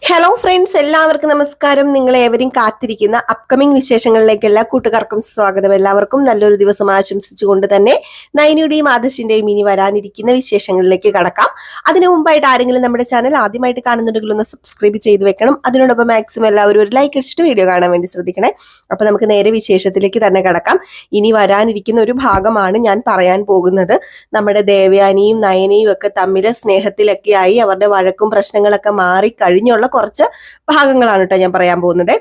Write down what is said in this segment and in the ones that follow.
Hello friends, എല്ലാവർക്കും നമസ്കാരം. നിങ്ങളെ ഏവരും കാത്തിരിക്കുന്ന അപ്കമിംഗ് വിശേഷങ്ങളിലേക്ക് എല്ലാ കൂട്ടുകാർക്കും സ്വാഗതം. എല്ലാവർക്കും നല്ലൊരു ദിവസം ആശംസിച്ചുകൊണ്ട് തന്നെ നയനിയുടെയും ആദർശിന്റെയും ഇനി വരാനിരിക്കുന്ന വിശേഷങ്ങളിലേക്ക് കടക്കാം. അതിനു മുമ്പായിട്ട് ആരെങ്കിലും നമ്മുടെ ചാനൽ ആദ്യമായിട്ട് കാണുന്നുണ്ടെങ്കിൽ ഒന്ന് സബ്സ്ക്രൈബ് ചെയ്ത് വെക്കണം. അതിനോടൊപ്പം മാക്സിമം എല്ലാവരും ഒരു ലൈക്ക് അടിച്ചിട്ട് വീഡിയോ കാണാൻ വേണ്ടി ശ്രദ്ധിക്കണേ. അപ്പൊ നമുക്ക് നേരെ വിശേഷത്തിലേക്ക് തന്നെ കടക്കാം. ഇനി വരാനിരിക്കുന്ന ഒരു ഭാഗമാണ് ഞാൻ പറയാൻ പോകുന്നത്. നമ്മുടെ ദേവയാനിയും നയനയും ഒക്കെ തമ്മിൽ സ്നേഹത്തിലൊക്കെ ആയി അവരുടെ വഴക്കും പ്രശ്നങ്ങളൊക്കെ മാറി കഴിഞ്ഞുള്ള കുറച്ച് ഭാഗങ്ങളാണ് കേട്ടോ ഞാൻ പറയാൻ പോകുന്നത്.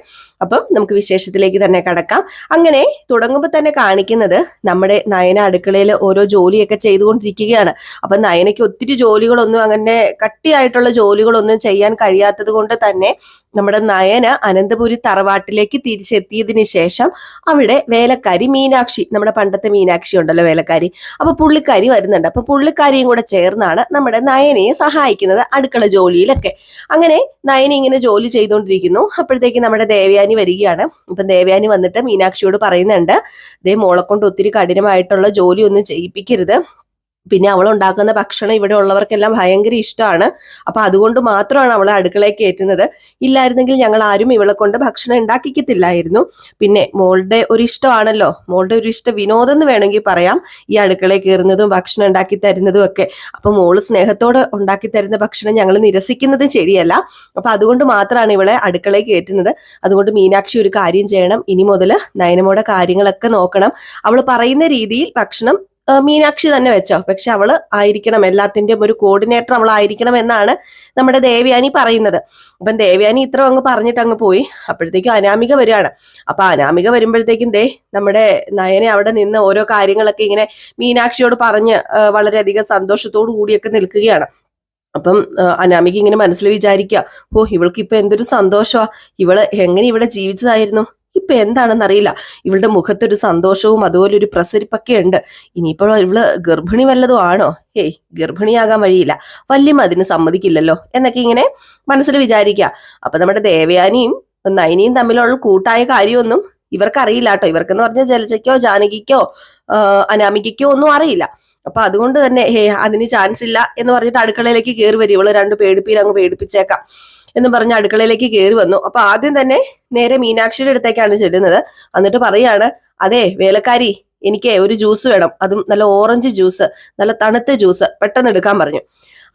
അപ്പം നമുക്ക് വിശേഷത്തിലേക്ക് തന്നെ കടക്കാം. അങ്ങനെ തുടങ്ങുമ്പോൾ തന്നെ കാണിക്കുന്നത് നമ്മുടെ നയന അടുക്കളയിൽ ഓരോ ജോലിയൊക്കെ ചെയ്തുകൊണ്ടിരിക്കുകയാണ്. അപ്പൊ നയനയ്ക്ക് ഒത്തിരി ജോലികളൊന്നും അങ്ങനെ കട്ടിയായിട്ടുള്ള ജോലികളൊന്നും ചെയ്യാൻ കഴിയാത്തത് കൊണ്ട് തന്നെ നമ്മുടെ നയന അനന്തപുരി തറവാട്ടിലേക്ക് തിരിച്ചെത്തിയതിന് ശേഷം അവിടെ വേലക്കാരി മീനാക്ഷി, നമ്മുടെ പണ്ടത്തെ മീനാക്ഷി ഉണ്ടല്ലോ വേലക്കാരി, അപ്പൊ പുള്ളിക്കാരി വരുന്നുണ്ട്. അപ്പൊ പുള്ളിക്കാരിയും കൂടെ ചേർന്നാണ് നമ്മുടെ നയനയെ സഹായിക്കുന്നത് അടുക്കള ജോലിയിലൊക്കെ. അങ്ങനെ നയന ഇങ്ങനെ ജോലി ചെയ്തുകൊണ്ടിരിക്കുന്നു. അപ്പോഴത്തേക്ക് നമ്മുടെ ദേവയാനി വരികയാണ്. അപ്പൊ ദേവയാനി വന്നിട്ട് മീനാക്ഷിയോട് പറയുന്നുണ്ട്, ദേ മോളെ കൊണ്ട് ഒത്തിരി കഠിനമായിട്ടുള്ള ജോലി ഒന്നും ചെയ്യിപ്പിക്കരുത്. പിന്നെ അവൾ ഉണ്ടാക്കുന്ന ഭക്ഷണം ഇവിടെ ഉള്ളവർക്കെല്ലാം ഭയങ്കര ഇഷ്ടമാണ്. അപ്പൊ അതുകൊണ്ട് മാത്രമാണ് അവളെ അടുക്കളയിൽ കയറ്റുന്നത്. ഇല്ലായിരുന്നെങ്കിൽ ഞങ്ങൾ ആരും ഇവളെ കൊണ്ട് ഭക്ഷണം ഉണ്ടാക്കിക്കത്തില്ലായിരുന്നു. പിന്നെ മോളുടെ ഒരു ഇഷ്ടമാണല്ലോ, മോളുടെ ഒരു ഇഷ്ട വിനോദം എന്ന് വേണമെങ്കിൽ പറയാം ഈ അടുക്കളയിൽ കയറുന്നതും ഭക്ഷണം ഉണ്ടാക്കി തരുന്നതും ഒക്കെ. അപ്പൊ മോള് സ്നേഹത്തോടെ ഉണ്ടാക്കി തരുന്ന ഭക്ഷണം ഞങ്ങൾ നിരസിക്കുന്നത് ശരിയല്ല. അപ്പൊ അതുകൊണ്ട് മാത്രമാണ് ഇവളെ അടുക്കളയിൽ കയറ്റുന്നത്. അതുകൊണ്ട് മീനാക്ഷി ഒരു കാര്യം ചെയ്യണം, ഇനി മുതൽ നയനമോടെ കാര്യങ്ങളൊക്കെ നോക്കണം. അവൾ പറയുന്ന രീതിയിൽ ഭക്ഷണം മീനാക്ഷി തന്നെ വെച്ചോ, പക്ഷെ അവള് ആയിരിക്കണം, എല്ലാത്തിന്റെയും ഒരു കോർഡിനേറ്റർ അവൾ ആയിരിക്കണം എന്നാണ് നമ്മുടെ ദേവയാനി പറയുന്നത്. അപ്പം ദേവയാനി ഇത്ര അങ്ങ് പറഞ്ഞിട്ട് അങ്ങ് പോയി. അപ്പോഴത്തേക്കും അനാമിക വരികയാണ്. അപ്പൊ അനാമിക വരുമ്പോഴത്തേക്കും നമ്മുടെ നയനെ അവിടെ നിന്ന് ഓരോ കാര്യങ്ങളൊക്കെ ഇങ്ങനെ മീനാക്ഷിയോട് പറഞ്ഞ് വളരെയധികം സന്തോഷത്തോടു കൂടിയൊക്കെ നിൽക്കുകയാണ്. അപ്പം അനാമിക ഇങ്ങനെ മനസ്സിൽ വിചാരിക്കുക, ഇവൾക്ക് ഇപ്പൊ എന്തൊരു സന്തോഷമാ, ഇവള് എങ്ങനെ ഇവിടെ ജീവിച്ചതായിരുന്നു, ഇപ്പൊ എന്താണെന്ന് അറിയില്ല, ഇവളുടെ മുഖത്തൊരു സന്തോഷവും അതുപോലെ ഒരു പ്രസരിപ്പൊക്കെ ഉണ്ട്. ഇനിയിപ്പോൾ ഇവള് ഗർഭിണി വല്ലതും ആണോ? ഗർഭിണിയാകാൻ വഴിയില്ല, വല്യമ്മ അതിന് സമ്മതിക്കില്ലല്ലോ എന്നൊക്കെ ഇങ്ങനെ മനസ്സിൽ വിചാരിക്കുക. അപ്പൊ നമ്മുടെ ദേവയാനിയും നയനിയും തമ്മിലുള്ള കൂട്ടായ കാര്യമൊന്നും ഇവർക്കറിയില്ല കേട്ടോ. ഇവർക്കെന്ന് പറഞ്ഞാൽ ജലജയ്ക്കോ ജാനകിക്കോ അനാമികയ്ക്കോ ഒന്നും അറിയില്ല. അപ്പൊ അതുകൊണ്ട് തന്നെ അതിന് ചാൻസ് ഇല്ല എന്ന് പറഞ്ഞിട്ട് അടുക്കളയിലേക്ക് കയറി വരും. ഇവള് രണ്ട് പേടിപ്പീരങ്ങ് പേടിപ്പിച്ചേക്കാം എന്ന് പറഞ്ഞ് അടുക്കളയിലേക്ക് കയറി വന്നു. അപ്പൊ ആദ്യം തന്നെ നേരെ മീനാക്ഷിയുടെ അടുത്തേക്കാണ് ചെല്ലുന്നത്. എന്നിട്ട് പറയാണ്, അതെ വേലക്കാരി, എനിക്ക് ഒരു ജ്യൂസ് വേണം, അതും നല്ല ഓറഞ്ച് ജ്യൂസ്, നല്ല തണുത്ത ജ്യൂസ് പെട്ടെന്ന് എടുക്കാൻ പറഞ്ഞു.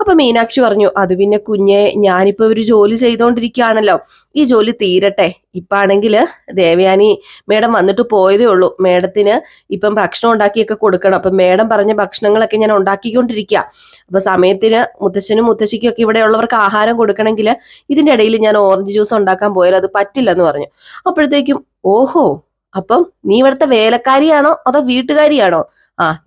അപ്പൊ മീനാക്ഷി പറഞ്ഞു, അത് പിന്നെ കുഞ്ഞെ, ഞാനിപ്പോ ഒരു ജോലി ചെയ്തോണ്ടിരിക്കുകയാണല്ലോ, ഈ ജോലി തീരട്ടെ. ഇപ്പാണെങ്കില് ദേവയാനി മേഡം വന്നിട്ട് പോയതേ ഉള്ളൂ, മേഡത്തിന് ഇപ്പം ഭക്ഷണം ഉണ്ടാക്കിയൊക്കെ കൊടുക്കണം. അപ്പൊ മേഡം പറഞ്ഞ ഭക്ഷണങ്ങളൊക്കെ ഞാൻ ഉണ്ടാക്കിക്കൊണ്ടിരിക്കുക. അപ്പൊ സമയത്തിന് മുത്തശ്ശനും മുത്തശ്ശിക്കും ഒക്കെ ഇവിടെ ഉള്ളവർക്ക് ആഹാരം കൊടുക്കണമെങ്കിൽ ഇതിന്റെ ഇടയിൽ ഞാൻ ഓറഞ്ച് ജ്യൂസ് ഉണ്ടാക്കാൻ പോയാലും അത് പറ്റില്ലെന്ന് പറഞ്ഞു. അപ്പോഴത്തേക്കും ഓഹോ, അപ്പം നീ ഇവിടുത്തെ വേലക്കാരിയാണോ അതോ വീട്ടുകാരിയാണോ?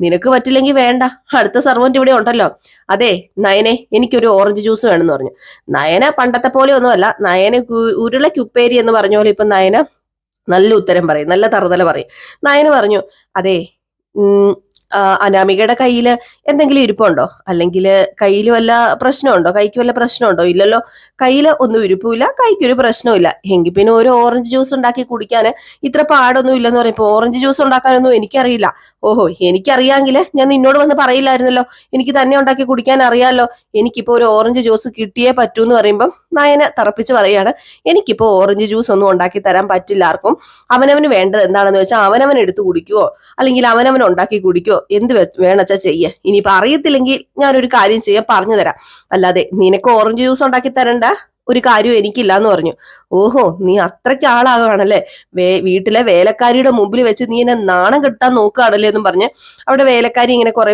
നിനക്ക് പറ്റില്ലെങ്കിൽ വേണ്ട, അടുത്ത സർവന്റ് ഇവിടെ ഉണ്ടല്ലോ. അതെ നയനെ, എനിക്കൊരു ഓറഞ്ച് ജ്യൂസ് വേണമെന്ന് പറഞ്ഞു. നയന പണ്ടത്തെ പോലെ ഒന്നുമല്ല, നയന ഉരുളക്കുപ്പേരി എന്ന് പറഞ്ഞ പോലെ ഇപ്പൊ നയന നല്ല ഉത്തരം പറയും, നല്ല തറുതല പറയും. നയന പറഞ്ഞു, അതെ അനാമികയുടെ കയ്യില് എന്തെങ്കിലും ഇരിപ്പുണ്ടോ, അല്ലെങ്കിൽ കയ്യിൽ വല്ല പ്രശ്നമുണ്ടോ, കൈക്ക് വല്ല പ്രശ്നമുണ്ടോ? ഇല്ലല്ലോ, കയ്യില് ഒന്നും ഇരിപ്പില്ല, കൈക്കൊരു പ്രശ്നമില്ല. എങ്കിൽ പിന്നെ ഒരു ഓറഞ്ച് ജ്യൂസ് ഉണ്ടാക്കി കുടിക്കാൻ ഇത്ര പാടൊന്നും ഇല്ലെന്ന് പറയുമ്പോ ഓറഞ്ച് ജ്യൂസ് ഉണ്ടാക്കാനൊന്നും എനിക്കറിയില്ല. ഓഹോ, എനിക്കറിയാമെങ്കിൽ ഞാൻ നിന്നോട് വന്ന് പറയില്ലായിരുന്നല്ലോ, എനിക്ക് തന്നെ ഉണ്ടാക്കി കുടിക്കാൻ അറിയാമല്ലോ, എനിക്കിപ്പോ ഒരു ഓറഞ്ച് ജ്യൂസ് കിട്ടിയേ പറ്റൂ എന്ന് പറയുമ്പം നയന തറപ്പിച്ച് പറയാണ്, എനിക്കിപ്പോ ഓറഞ്ച് ജ്യൂസ് ഒന്നും ഉണ്ടാക്കി തരാൻ പറ്റില്ല ആർക്കും. അവനവന് വേണ്ടത് എന്താണെന്ന് വെച്ചാൽ അവനവൻ എടുത്ത് കുടിക്കുവോ അല്ലെങ്കിൽ അവനവൻ ഉണ്ടാക്കി കുടിക്കോ, എന്ത് വേണച്ചാ ചെയ്യ. ഇനിയിപ്പൊ അറിയത്തില്ലെങ്കിൽ ഞാനൊരു കാര്യം ചെയ്യാൻ പറഞ്ഞു തരാം, അല്ലാതെ നിനക്ക് ഓറഞ്ച് ജ്യൂസ് ഉണ്ടാക്കി തരണ്ട ഒരു കാര്യം എനിക്കില്ല എന്ന് പറഞ്ഞു. ഓഹോ, നീ അത്രയ്ക്ക് ആളാകാണല്ലേ, വീട്ടിലെ വേലക്കാരിയുടെ മുമ്പിൽ വെച്ച് നീ എന്നെ നാണം കെട്ടാൻ നോക്കുകയാണല്ലേ എന്നും പറഞ്ഞ് അവിടെ വേലക്കാരി ഇങ്ങനെ കുറെ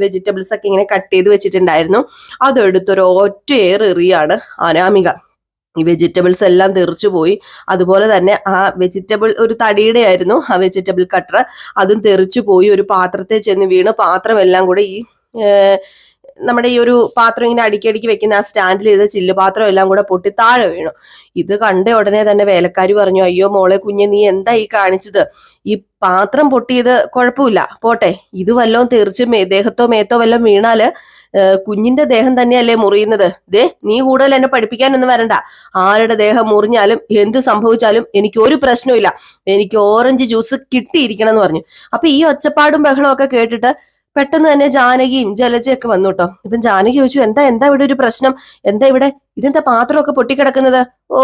വെജിറ്റബിൾസ് ഒക്കെ ഇങ്ങനെ കട്ട് ചെയ്ത് വെച്ചിട്ടുണ്ടായിരുന്നു. അതെടുത്തൊരു ഒറ്റ എറിയാണ് അനാമിക. ഈ വെജിറ്റബിൾസ് എല്ലാം തെറിച്ചു പോയി. അതുപോലെ തന്നെ ആ വെജിറ്റബിൾ ഒരു തടിയുടെ ആയിരുന്നു ആ വെജിറ്റബിൾ കട്ടർ, അതും തെറിച്ചു പോയി ഒരു പാത്രത്തെ ചെന്ന് വീണ് പാത്രം എല്ലാം കൂടെ ഈ നമ്മുടെ ഈ ഒരു പാത്രം ഇങ്ങനെ അടുക്കി വെക്കുന്ന ആ സ്റ്റാൻഡിൽ ഇരുന്ന ചില്ലുപാത്രം എല്ലാം കൂടെ പൊട്ടി താഴെ വീണു. ഇത് കണ്ട ഉടനെ തന്നെ വേലക്കാരി പറഞ്ഞു, അയ്യോ മോളെ കുഞ്ഞെ, നീ എന്താ ഈ കാണിച്ചത്? ഈ പാത്രം പൊട്ടിയത് കുഴപ്പമില്ല, പോട്ടെ, ഇത് വല്ലതും തീർച്ചും ദേഹത്തോ മേത്തോ വല്ലതും വീണാല് കുഞ്ഞിന്റെ ദേഹം തന്നെയല്ലേ മുറിയുന്നത്. നീ കൂടുതൽ എന്നെ പഠിപ്പിക്കാനൊന്നും വരണ്ട. ആരുടെ ദേഹം മുറിഞ്ഞാലും എന്ത് സംഭവിച്ചാലും എനിക്ക് ഒരു പ്രശ്നമില്ല, എനിക്ക് ഓറഞ്ച് ജ്യൂസ് കിട്ടിയിരിക്കണം എന്ന് പറഞ്ഞു. അപ്പൊ ഈ ഒച്ചപ്പാടും ബഹളവും ഒക്കെ കേട്ടിട്ട് പെട്ടെന്ന് തന്നെ ജാനകിയും ജലജയൊക്കെ വന്നു കേട്ടോ. ഇപ്പം ജാനകി ചോദിച്ചു, എന്താ എന്താ ഇവിടെ ഒരു പ്രശ്നം, എന്താ ഇവിടെ ഇതെന്താ പാത്രമൊക്കെ പൊട്ടിക്കിടക്കുന്നത്? ഓ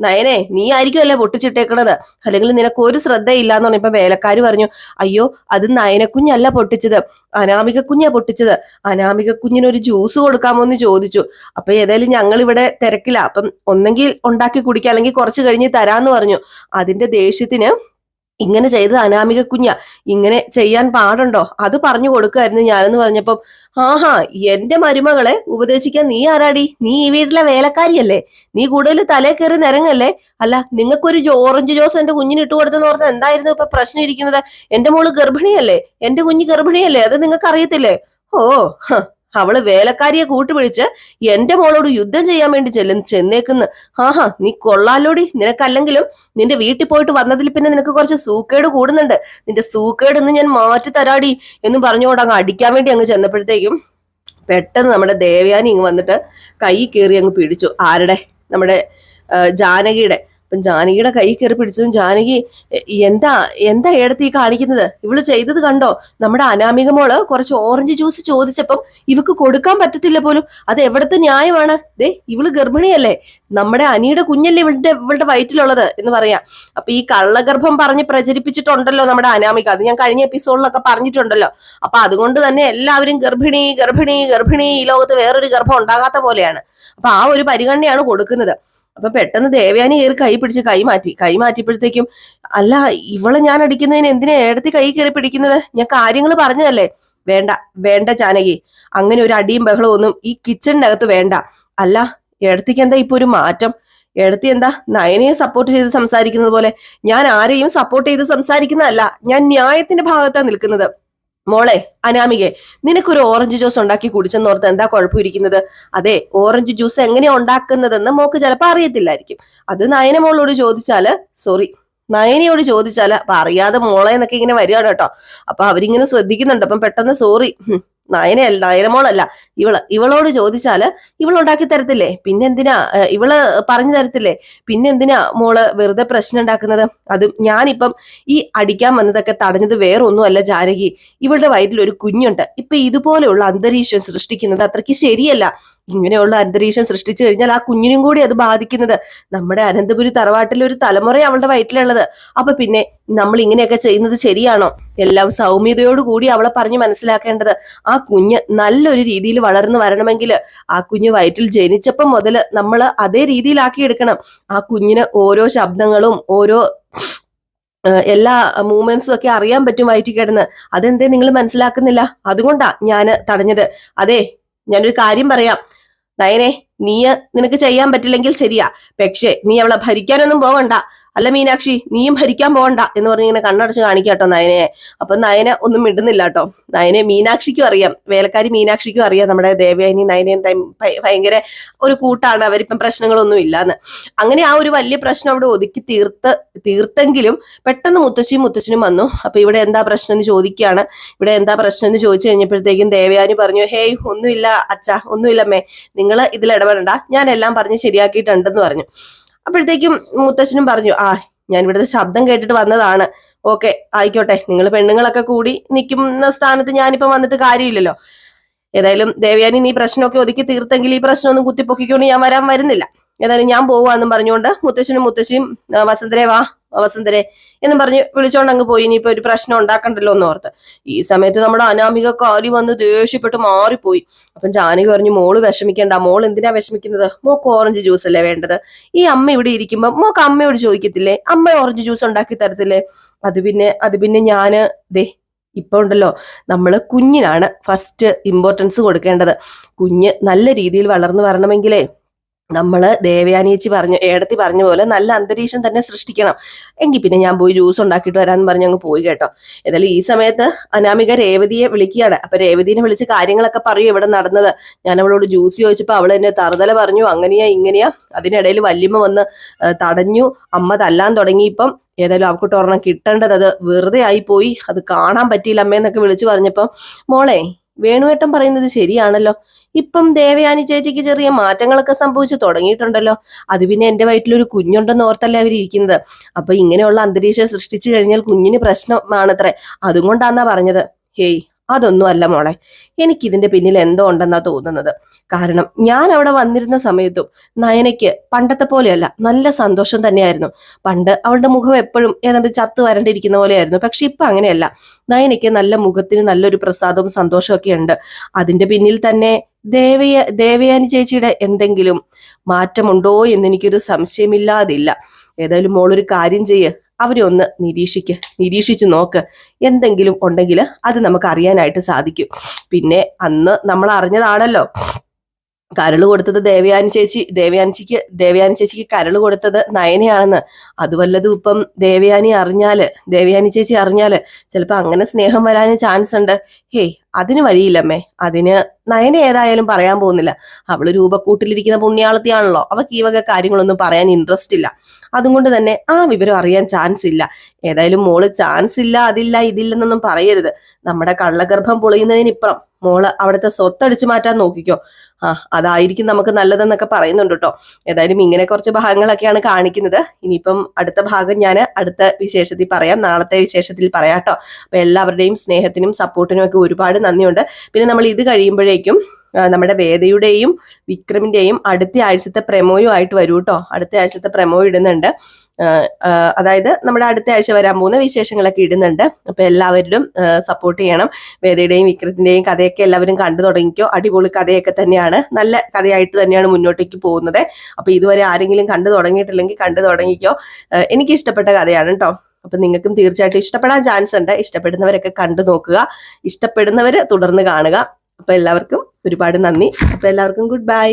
നയനെ, നീ ആയിരിക്കുമല്ലേ പൊട്ടിച്ചിട്ടേക്കണത്, അല്ലെങ്കിൽ നിനക്ക് ഒരു ശ്രദ്ധയില്ലാന്ന് പറഞ്ഞപ്പോ വേലക്കാര് പറഞ്ഞു, അയ്യോ അത് നയനക്കുഞ്ഞല്ല പൊട്ടിച്ചത്, അനാമിക കുഞ്ഞാ പൊട്ടിച്ചത്. അനാമിക കുഞ്ഞിനൊരു ജ്യൂസ് കൊടുക്കാമോ എന്ന് ചോദിച്ചു. അപ്പൊ ഏതായാലും ഞങ്ങൾ ഇവിടെ തിരക്കില്ല, അപ്പം ഒന്നെങ്കിൽ ഉണ്ടാക്കി കുടിക്കുക, അല്ലെങ്കിൽ കുറച്ച് കഴിഞ്ഞ് തരാന്ന് പറഞ്ഞു. അതിന്റെ ദേഷ്യത്തിന് ഇങ്ങനെ ചെയ്തത് അനാമിക കുഞ്ഞ, ഇങ്ങനെ ചെയ്യാൻ പാടുണ്ടോ, അത് പറഞ്ഞു കൊടുക്കായിരുന്നു ഞാനെന്ന് പറഞ്ഞപ്പം, ആഹാ എന്റെ മരുമകളെ ഉപദേശിക്കാൻ നീ ആരാടി, നീ ഈ വീട്ടിലെ വേലക്കാരിയല്ലേ, നീ കൂടുതൽ തലേ കയറി നിരങ്ങല്ലേ. അല്ല നിങ്ങൾക്കൊരു ഓറഞ്ച് ജ്യൂസ് എന്റെ കുഞ്ഞിന് ഇട്ട് കൊടുത്തെന്ന് പറഞ്ഞാൽ എന്തായിരുന്നു ഇപ്പൊ പ്രശ്നം ഇരിക്കുന്നത്? എന്റെ മോള് ഗർഭിണിയല്ലേ, എന്റെ കുഞ്ഞ് ഗർഭിണിയല്ലേ, അത് നിങ്ങൾക്ക് അറിയത്തില്ലേ? ഓ അവള് വേലക്കാരിയെ കൂട്ടുപിടിച്ച് എന്റെ മോളോട് യുദ്ധം ചെയ്യാൻ വേണ്ടി ചെന്നേക്കുന്നു. ആഹാ നീ കൊള്ളാലോടി, നിനക്കല്ലെങ്കിലും നിന്റെ വീട്ടിൽ പോയിട്ട് വന്നതിൽ പിന്നെ നിനക്ക് കുറച്ച് സൂക്കേട് കൂടുന്നുണ്ട്, നിന്റെ സൂക്കേട് ഇന്ന് ഞാൻ മാറ്റി തരാടി എന്ന് പറഞ്ഞുകൊണ്ട് അങ്ങ് അടിക്കാൻ വേണ്ടി അങ്ങ് ചെന്നപ്പോഴത്തേക്കും പെട്ടെന്ന് നമ്മുടെ ദേവയാനി ഇങ്ങ് വന്നിട്ട് കൈ കയറി അങ്ങ് പിടിച്ചു. ആരുടെ? നമ്മുടെ ജാനകിയുടെ. അപ്പം ജാനകിയുടെ കൈ കയറി പിടിച്ചതും ജാനകി, എന്താ എന്താ ഏടത്തി കാണിക്കുന്നത്, ഇവള് ചെയ്തത് കണ്ടോ, നമ്മുടെ അനാമിക മോള് കുറച്ച് ഓറഞ്ച് ജ്യൂസ് ചോദിച്ചപ്പം ഇവക്ക് കൊടുക്കാൻ പറ്റത്തില്ല പോലും, അത് എവിടത്തെ ന്യായമാണ്? ദേ ഇവള് ഗർഭിണിയല്ലേ, നമ്മുടെ അനിയുടെ കുഞ്ഞല്ലേ ഇവളുടെ വയറ്റിലുള്ളത് എന്ന് പറയാം. അപ്പൊ ഈ കള്ളഗർഭം പറഞ്ഞ് പ്രചരിപ്പിച്ചിട്ടുണ്ടല്ലോ നമ്മുടെ അനാമിക, അത് ഞാൻ കഴിഞ്ഞ എപ്പിസോഡിലൊക്കെ പറഞ്ഞിട്ടുണ്ടല്ലോ. അപ്പൊ അതുകൊണ്ട് തന്നെ എല്ലാവരും ഗർഭിണി ഗർഭിണി ഗർഭിണി, ഈ ലോകത്ത് വേറൊരു ഗർഭം ഉണ്ടാകാത്ത പോലെയാണ്. അപ്പൊ ആ ഒരു പരിഗണനയാണ് കൊടുക്കുന്നത്. അപ്പൊ പെട്ടെന്ന് ദേവയാനി കയറി കൈ പിടിച്ച് കൈ മാറ്റിയപ്പോഴത്തേക്കും, അല്ല ഇവളെ ഞാൻ അടിക്കുന്നതിന് എന്തിനാ ഏടത്തി കൈ കയറി പിടിക്കുന്നത്, ഞാൻ കാര്യങ്ങൾ പറഞ്ഞതല്ലേ. വേണ്ട വേണ്ട ജാനകി, അങ്ങനെ ഒരു അടിയും ബഹളവും ഒന്നും ഈ കിച്ചണിനകത്ത് വേണ്ട. അല്ല ഏടത്തിക്ക് എന്താ ഇപ്പൊ ഒരു മാറ്റം, ഏടത്തി എന്താ നയനയെ സപ്പോർട്ട് ചെയ്ത് സംസാരിക്കുന്നത് പോലെ? ഞാൻ ആരെയും സപ്പോർട്ട് ചെയ്ത് സംസാരിക്കുന്നതല്ല, ഞാൻ ന്യായത്തിന്റെ ഭാഗത്താണ് നിൽക്കുന്നത്. മോളെ അനാമികെ, നിനക്കൊരു ഓറഞ്ച് ജ്യൂസ് ഉണ്ടാക്കി കുടിച്ചെന്നോർത്ത് എന്താ കുഴപ്പമിരിക്കുന്നത്? അതെ, ഓറഞ്ച് ജ്യൂസ് എങ്ങനെയാ ഉണ്ടാക്കുന്നതെന്ന് മോക്ക് ചിലപ്പോൾ അറിയത്തില്ലായിരിക്കും. അത് നയന മോളോട് ചോദിച്ചാല്, സോറി നയനയോട് ചോദിച്ചാല് അപ്പൊ അറിയാതെ മോളെ എന്നൊക്കെ ഇങ്ങനെ വരികയാണ് കേട്ടോ. അപ്പൊ അവരിങ്ങനെ ശ്രദ്ധിക്കുന്നുണ്ട്. അപ്പം പെട്ടെന്ന് സോറി, നയനമോളല്ല ഇവളോട് ചോദിച്ചാല് ഇവളുണ്ടാക്കി തരത്തില്ലേ, പിന്നെന്തിനാ ഇവള് പറഞ്ഞു തരത്തില്ലേ, പിന്നെന്തിനാ മോള് വെറുതെ പ്രശ്നം ഉണ്ടാക്കുന്നത്? അതും ഞാനിപ്പം ഈ അടിക്കാൻ വന്നതൊക്കെ തടഞ്ഞത് വേറൊന്നും അല്ല ജാനകി, ഇവളുടെ വയറ്റിൽ ഒരു കുഞ്ഞുണ്ട്. ഇപ്പൊ ഇതുപോലെയുള്ള അന്തരീക്ഷം സൃഷ്ടിക്കുന്നത് അത്രയ്ക്ക് ശരിയല്ല. ഇങ്ങനെയുള്ള അന്തരീക്ഷം സൃഷ്ടിച്ചു കഴിഞ്ഞാൽ ആ കുഞ്ഞിനും കൂടി അത് ബാധിക്കുന്നത്. നമ്മുടെ അനന്തപുരി തറവാട്ടിൽ ഒരു തലമുറ അവളുടെ വയറ്റിലുള്ളത്. അപ്പൊ പിന്നെ നമ്മൾ ഇങ്ങനെയൊക്കെ ചെയ്യുന്നത് ശരിയാണോ? എല്ലാം സൗമ്യതയോടുകൂടി അവളെ പറഞ്ഞു മനസ്സിലാക്കേണ്ടത്. ആ കുഞ്ഞ് നല്ലൊരു രീതിയിൽ വളർന്നു വരണമെങ്കിൽ ആ കുഞ്ഞ് വയറ്റിൽ ജനിച്ചപ്പം മുതൽ നമ്മൾ അതേ രീതിയിലാക്കി എടുക്കണം. ആ കുഞ്ഞിന് ഓരോ ശബ്ദങ്ങളും ഓരോ എല്ലാ മൂവ്മെന്റ്സും ഒക്കെ അറിയാൻ പറ്റും വയറ്റിൽ കിടന്ന്. അതെന്തേ നിങ്ങൾ മനസ്സിലാക്കുന്നില്ല? അതുകൊണ്ടാ ഞാന് തടഞ്ഞത്. അതെ, ഞാനൊരു കാര്യം പറയാം നയനെ, നിനക്ക് ചെയ്യാൻ പറ്റില്ലെങ്കിൽ ശരിയാ, പക്ഷേ നീ അവളെ ഭരിക്കാനൊന്നും പോകണ്ട. അല്ല മീനാക്ഷി, നീയും ഭരിക്കാൻ പോകണ്ട എന്ന് പറഞ്ഞ് ഇങ്ങനെ കണ്ണടച്ച് കാണിക്കാട്ടോ നയനയെ. അപ്പൊ നയന ഒന്നും മിണ്ടുന്നില്ല കേട്ടോ. നയനെ മീനാക്ഷിക്കും അറിയാം, വേലക്കാരി മീനാക്ഷിക്കും അറിയാം നമ്മുടെ ദേവയാനി നയനയും ഭയങ്കര ഒരു കൂട്ടാണ്, അവരിപ്പം പ്രശ്നങ്ങളൊന്നും ഇല്ലാന്ന്. അങ്ങനെ ആ ഒരു വലിയ പ്രശ്നം അവിടെ ഒതുക്കി തീർത്തെങ്കിലും പെട്ടെന്ന് മുത്തശ്ശനും വന്നു. അപ്പൊ ഇവിടെ എന്താ പ്രശ്നം എന്ന് ചോദിക്കുകയാണ്. ഇവിടെ എന്താ പ്രശ്നം എന്ന് ചോദിച്ചു കഴിഞ്ഞപ്പോഴത്തേക്കും ദേവയാനി പറഞ്ഞു, ഹേയ് ഒന്നുമില്ല അച്ഛാ, ഒന്നുമില്ലമ്മേ, നിങ്ങൾ ഇതിൽ ഇടപെടണ്ട, ഞാൻ എല്ലാം പറഞ്ഞ് ശരിയാക്കിയിട്ടുണ്ടെന്ന് പറഞ്ഞു. അപ്പോഴത്തേക്കും മുത്തശ്ശനും പറഞ്ഞു, ഞാൻ ഇവിടുത്തെ ശബ്ദം കേട്ടിട്ട് വന്നതാണ്. ഓക്കെ ആയിക്കോട്ടെ, നിങ്ങൾ പെണ്ണുങ്ങളൊക്കെ കൂടി നിൽക്കുന്ന സ്ഥാനത്ത് ഞാനിപ്പോ വന്നിട്ട് കാര്യമില്ലല്ലോ. ഏതായാലും ദേവയാനി നീ പ്രശ്നമൊക്കെ ഒതുക്കി തീർത്തെങ്കിൽ ഈ പ്രശ്നമൊന്നും കുത്തിപ്പൊക്കിക്കൊണ്ട് ഞാൻ വരുന്നില്ല. ഏതായാലും ഞാൻ പോവാന്നും പറഞ്ഞുകൊണ്ട് മുത്തശ്ശനും മുത്തശ്ശിയും വസന്തരെ വാ വസന്തരെ എന്നും പറഞ്ഞ് വിളിച്ചോണ്ട് അങ്ങ് പോയി. ഇനിയിപ്പോ ഒരു പ്രശ്നം ഉണ്ടാക്കണ്ടല്ലോ എന്ന് ഓർത്ത്. ഈ സമയത്ത് നമ്മുടെ അനാമിക കാലി വന്ന് ദേഷ്യപ്പെട്ട് മാറിപ്പോയി. അപ്പം ജാനകി പറഞ്ഞു, മോള് വിഷമിക്കണ്ട, മോൾ എന്തിനാ വിഷമിക്കുന്നത്, മോക്ക് ഓറഞ്ച് ജ്യൂസ് അല്ലേ വേണ്ടത്? ഈ അമ്മ ഇവിടെ ഇരിക്കുമ്പോ മോക്ക് അമ്മയോട് ചോദിക്കത്തില്ലേ, അമ്മ ഓറഞ്ച് ജ്യൂസ് ഉണ്ടാക്കി തരത്തില്ലേ? അത് പിന്നെ ഞാന് ഇപ്പൊ ഉണ്ടല്ലോ, നമ്മള് കുഞ്ഞിനാണ് ഫസ്റ്റ് ഇമ്പോർട്ടൻസ് കൊടുക്കേണ്ടത്. കുഞ്ഞ് നല്ല രീതിയിൽ വളർന്നു വരണമെങ്കിലേ നമ്മള് ദേവയാനിയേച്ചി ഏടത്തി പറഞ്ഞ പോലെ നല്ല അന്തരീക്ഷം തന്നെ സൃഷ്ടിക്കണം. എങ്കിൽ പിന്നെ ഞാൻ പോയി ജ്യൂസ് ഉണ്ടാക്കിയിട്ട് വരാന്ന് പറഞ്ഞ് അങ്ങ് പോയി കേട്ടോ. ഏതായാലും ഈ സമയത്ത് അനാമിക രേവതിയെ വിളിക്കുകയാണ്. അപ്പൊ രേവതിനെ വിളിച്ച് കാര്യങ്ങളൊക്കെ പറയും ഇവിടെ നടന്നത്. ഞാൻ അവളോട് ജ്യൂസ് ചോദിച്ചപ്പോ അവൾ എന്നെ തറുതല പറഞ്ഞു, അങ്ങനെയാ ഇങ്ങനെയാ. അതിനിടയിൽ വല്യമ്മ വന്ന് തടഞ്ഞു, അമ്മ തല്ലാൻ തുടങ്ങിയപ്പം ഏതായാലും അവൾക്ക് ഒരെണ്ണം കിട്ടേണ്ടത് അത് വെറുതെ ആയി പോയി, അത് കാണാൻ പറ്റിയില്ല അമ്മയെന്നൊക്കെ വിളിച്ചു പറഞ്ഞപ്പം, മോളെ വേണുവേട്ടൻ പറയുന്നത് ശരിയാണല്ലോ, ഇപ്പം ദേവയാനി ചേച്ചിക്ക് ചെറിയ മാറ്റങ്ങളൊക്കെ സംഭവിച്ചു തുടങ്ങിയിട്ടുണ്ടല്ലോ. അത് പിന്നെ എന്റെ വയറ്റിലൊരു കുഞ്ഞുണ്ടെന്ന് ഓർത്തല്ലേ അവരിയ്ക്കുന്നത്. അപ്പൊ ഇങ്ങനെയുള്ള അന്തരീക്ഷം സൃഷ്ടിച്ചു കഴിഞ്ഞാൽ കുഞ്ഞിന് പ്രശ്നമാണത്രേ, അതുകൊണ്ടാന്നാ പറഞ്ഞത്. ഹേയ് അതൊന്നും അല്ല മോളെ, എനിക്കിതിന്റെ പിന്നിൽ എന്തോ ഉണ്ടെന്നാ തോന്നുന്നത്. കാരണം ഞാൻ അവിടെ വന്നിരുന്ന സമയത്തും നയനയ്ക്ക് പണ്ടത്തെ പോലെയല്ല, നല്ല സന്തോഷം തന്നെയായിരുന്നു. പണ്ട് അവളുടെ മുഖം എപ്പോഴും ഏതാണ്ട് ചത്ത് വരണ്ടിരിക്കുന്ന പോലെയായിരുന്നു. പക്ഷെ ഇപ്പൊ അങ്ങനെയല്ല. നയനയ്ക്ക് നല്ല മുഖത്തിന് നല്ലൊരു പ്രസാദവും സന്തോഷവും ഒക്കെ ഉണ്ട്. അതിന്റെ പിന്നിൽ തന്നെ ദേവയാനി ചേച്ചിയുടെ എന്തെങ്കിലും മാറ്റമുണ്ടോ എന്ന് എനിക്കൊരു സംശയമില്ലാതില്ല. ഏതായാലും മോളൊരു കാര്യം ചെയ്യ്, അവരെ ഒന്ന് നിരീക്ഷിച്ചു നോക്ക്. എന്തെങ്കിലും ഉണ്ടെങ്കിൽ അത് നമുക്ക് അറിയാനായിട്ട് സാധിക്കും. പിന്നെ അന്ന് നമ്മൾ അറിഞ്ഞതാണല്ലോ കരള് കൊടുത്തത് ദേവയാനി ചേച്ചിക്ക് കരള് കൊടുത്തത് നയനയാണെന്ന്. അത് വല്ലതും ഇപ്പം ദേവയാനി ചേച്ചി അറിഞ്ഞാല് ചിലപ്പോ അങ്ങനെ സ്നേഹം വരാൻ ചാൻസ് ഉണ്ട്. ഹേയ്, അതിന് വഴിയില്ലമ്മേ. അതിന് നയന ഏതായാലും പറയാൻ പോകുന്നില്ല. അവള് രൂപക്കൂട്ടിലിരിക്കുന്ന പുണ്യാളത്തിയാണല്ലോ. അവക്ക് ഈ വക കാര്യങ്ങളൊന്നും പറയാൻ ഇൻട്രസ്റ്റ് ഇല്ല. അതുകൊണ്ട് തന്നെ ആ വിവരം അറിയാൻ ചാൻസ് ഇല്ല. ഏതായാലും മോള് ചാൻസ് ഇല്ല, അതില്ല, ഇതില്ലെന്നൊന്നും പറയരുത്. നമ്മുടെ കള്ളഗർഭം പൊളിയുന്നതിനിപ്പുറം മോള് അവിടുത്തെ സ്വത്തടിച്ചു മാറ്റാൻ നോക്കിക്കോ. അതായിരിക്കും നമുക്ക് നല്ലതെന്നൊക്കെ പറയുന്നുണ്ട് കേട്ടോ. ഏതായാലും ഇങ്ങനെ കുറച്ച് ഭാഗങ്ങളൊക്കെയാണ് കാണിക്കുന്നത്. ഇനിയിപ്പം അടുത്ത ഭാഗം ഞാൻ അടുത്ത വിശേഷത്തിൽ പറയാം, നാളത്തെ വിശേഷത്തിൽ പറയാം കേട്ടോ. അപ്പൊ എല്ലാവരുടെയും സ്നേഹത്തിനും സപ്പോർട്ടിനും ഒക്കെ ഒരുപാട് നന്ദിയുണ്ട്. പിന്നെ നമ്മൾ ഇത് കഴിയുമ്പോഴേക്കും നമ്മുടെ വേദയുടെയും വിക്രമിന്റെയും അടുത്ത ആഴ്ചത്തെ പ്രമോയും ആയിട്ട് വരൂ കേട്ടോ. അടുത്ത ആഴ്ചത്തെ പ്രമോ ഇടുന്നുണ്ട്. അതായത് നമ്മുടെ അടുത്ത ആഴ്ച വരാൻ പോകുന്ന വിശേഷങ്ങളൊക്കെ ഇടുന്നുണ്ട്. അപ്പൊ എല്ലാവരും സപ്പോർട്ട് ചെയ്യണം. വേദയുടെയും വിക്രത്തിന്റെയും കഥയൊക്കെ എല്ലാവരും കണ്ടു തുടങ്ങിക്കോ. അടിപൊളി കഥയൊക്കെ തന്നെയാണ്, നല്ല കഥയായിട്ട് തന്നെയാണ് മുന്നോട്ടേക്ക് പോകുന്നത്. അപ്പൊ ഇതുവരെ ആരെങ്കിലും കണ്ടു തുടങ്ങിയിട്ടില്ലെങ്കിൽ കണ്ടു തുടങ്ങിക്കോ. എനിക്ക് ഇഷ്ടപ്പെട്ട കഥയാണ് കേട്ടോ. അപ്പൊ നിങ്ങൾക്കും തീർച്ചയായിട്ടും ഇഷ്ടപ്പെടാൻ ചാൻസ് ഉണ്ട്. ഇഷ്ടപ്പെടുന്നവരൊക്കെ കണ്ടു നോക്കുക, ഇഷ്ടപ്പെടുന്നവര് തുടർന്ന് കാണുക. അപ്പൊ എല്ലാവർക്കും ഒരുപാട് നന്ദി. അപ്പൊ എല്ലാവർക്കും ഗുഡ് ബൈ.